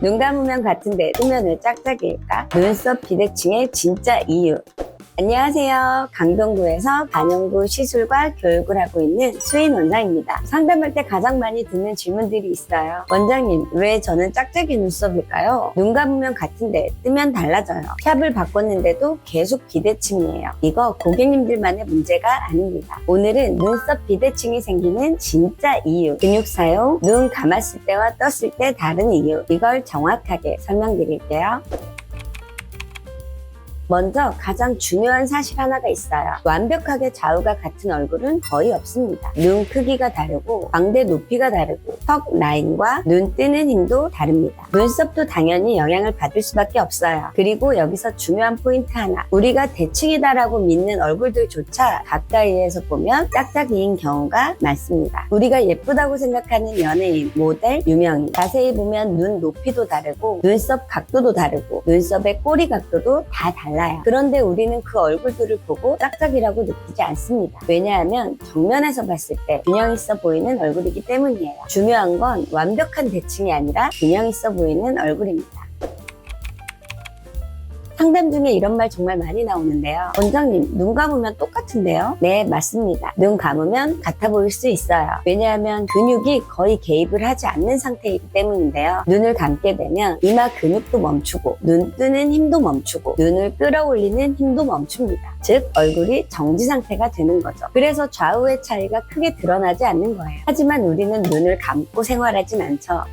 눈 감으면 같은데 뜨면 왜 짝짝일까? 눈썹 비대칭의 진짜 이유. 안녕하세요. 강동구에서 간연구 시술과 교육을 하고 있는 수인 원장입니다. 상담할 때 가장 많이 듣는 질문들이 있어요. 원장님, 왜 저는 짝짝이 눈썹일까요? 눈 감으면 같은데 뜨면 달라져요. 샵을 바꿨는데도 계속 비대칭이에요. 이거 고객님들만의 문제가 아닙니다. 오늘은 눈썹 비대칭이 생기는 진짜 이유, 근육 사용, 눈 감았을 때와 떴을 때 다른 이유, 이걸 정확하게 설명드릴게요. 먼저 가장 중요한 사실 하나가 있어요. 완벽하게 좌우가 같은 얼굴은 거의 없습니다. 눈 크기가 다르고 광대 높이가 다르고 턱 라인과 눈 뜨는 힘도 다릅니다. 눈썹도 당연히 영향을 받을 수밖에 없어요. 그리고 여기서 중요한 포인트 하나, 우리가 대칭이다라고 믿는 얼굴들조차 가까이에서 보면 짝짝이인 경우가 많습니다. 우리가 예쁘다고 생각하는 연예인, 모델, 유명인, 자세히 보면 눈 높이도 다르고 눈썹 각도도 다르고 눈썹의 꼬리 각도도 다 달라요. 그런데 우리는 그 얼굴들을 보고 짝짝이라고 느끼지 않습니다. 왜냐하면 정면에서 봤을 때 균형 있어 보이는 얼굴이기 때문이에요. 중요한 건 완벽한 대칭이 아니라 균형 있어 보이는 얼굴입니다. 상담 중에 이런 말 정말 많이 나오는데요. 원장님, 눈 감으면 똑같은데요? 네, 맞습니다. 눈 감으면 같아 보일 수 있어요. 왜냐하면 근육이 거의 개입을 하지 않는 상태이기 때문인데요. 눈을 감게 되면 이마 근육도 멈추고 눈 뜨는 힘도 멈추고 눈을 끌어올리는 힘도 멈춥니다. 즉, 얼굴이 정지 상태가 되는 거죠. 그래서 좌우의 차이가 크게 드러나지 않는 거예요. 하지만 우리는 눈을 감고 생활하진 않죠.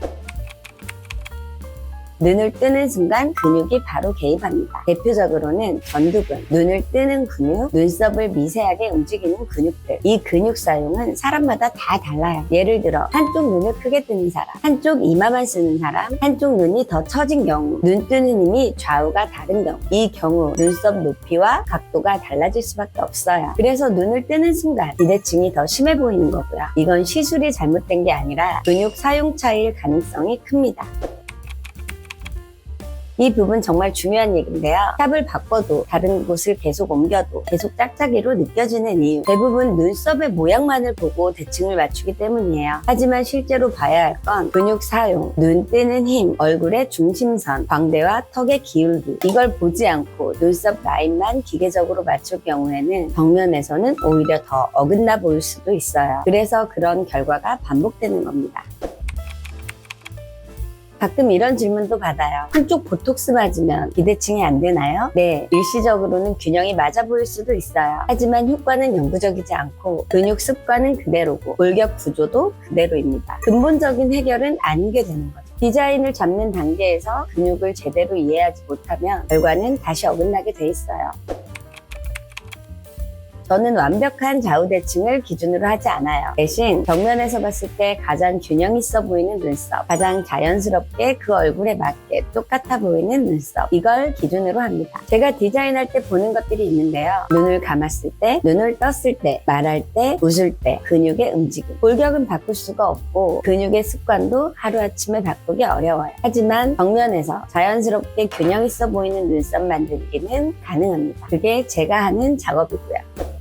눈을 뜨는 순간 근육이 바로 개입합니다. 대표적으로는 전두근, 눈을 뜨는 근육, 눈썹을 미세하게 움직이는 근육들. 이 근육 사용은 사람마다 다 달라요. 예를 들어 한쪽 눈을 크게 뜨는 사람, 한쪽 이마만 쓰는 사람, 한쪽 눈이 더 처진 경우, 눈 뜨는 힘이 좌우가 다른 경우, 이 경우 눈썹 높이와 각도가 달라질 수밖에 없어요. 그래서 눈을 뜨는 순간 비대칭이 더 심해 보이는 거고요. 이건 시술이 잘못된 게 아니라 근육 사용 차이일 가능성이 큽니다. 이 부분 정말 중요한 얘기인데요. 샵을 바꿔도 다른 곳을 계속 옮겨도 계속 짝짝이로 느껴지는 이유, 대부분 눈썹의 모양만을 보고 대칭을 맞추기 때문이에요. 하지만 실제로 봐야 할 건 근육 사용, 눈 뜨는 힘, 얼굴의 중심선, 광대와 턱의 기울기, 이걸 보지 않고 눈썹 라인만 기계적으로 맞출 경우에는 정면에서는 오히려 더 어긋나 보일 수도 있어요. 그래서 그런 결과가 반복되는 겁니다. 가끔 이런 질문도 받아요. 한쪽 보톡스 맞으면 비대칭이 안 되나요? 네, 일시적으로는 균형이 맞아 보일 수도 있어요. 하지만 효과는 영구적이지 않고 근육 습관은 그대로고 골격 구조도 그대로입니다. 근본적인 해결은 아닌 게 되는 거죠. 디자인을 잡는 단계에서 근육을 제대로 이해하지 못하면 결과는 다시 어긋나게 돼 있어요. 저는 완벽한 좌우 대칭을 기준으로 하지 않아요. 대신 정면에서 봤을 때 가장 균형 있어 보이는 눈썹, 가장 자연스럽게 그 얼굴에 맞게 똑같아 보이는 눈썹, 이걸 기준으로 합니다. 제가 디자인할 때 보는 것들이 있는데요. 눈을 감았을 때, 눈을 떴을 때, 말할 때, 웃을 때, 근육의 움직임. 골격은 바꿀 수가 없고 근육의 습관도 하루아침에 바꾸기 어려워요. 하지만 정면에서 자연스럽게 균형 있어 보이는 눈썹 만들기는 가능합니다. 그게 제가 하는 작업이고요.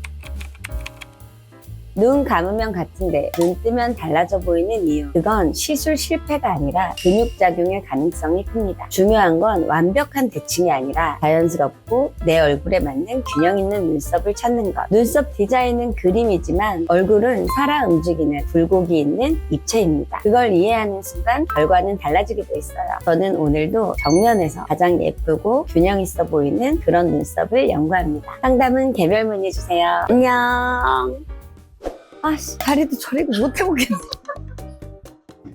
눈 감으면 같은데 눈 뜨면 달라져 보이는 이유, 그건 시술 실패가 아니라 근육작용의 가능성이 큽니다. 중요한 건 완벽한 대칭이 아니라 자연스럽고 내 얼굴에 맞는 균형 있는 눈썹을 찾는 것. 눈썹 디자인은 그림이지만 얼굴은 살아 움직이는 굴곡이 있는 입체입니다. 그걸 이해하는 순간 결과는 달라지게 돼 있어요. 저는 오늘도 정면에서 가장 예쁘고 균형 있어 보이는 그런 눈썹을 연구합니다. 상담은 개별 문의 주세요. 안녕. 아씨, 다리도 저리도 못 해보겠네.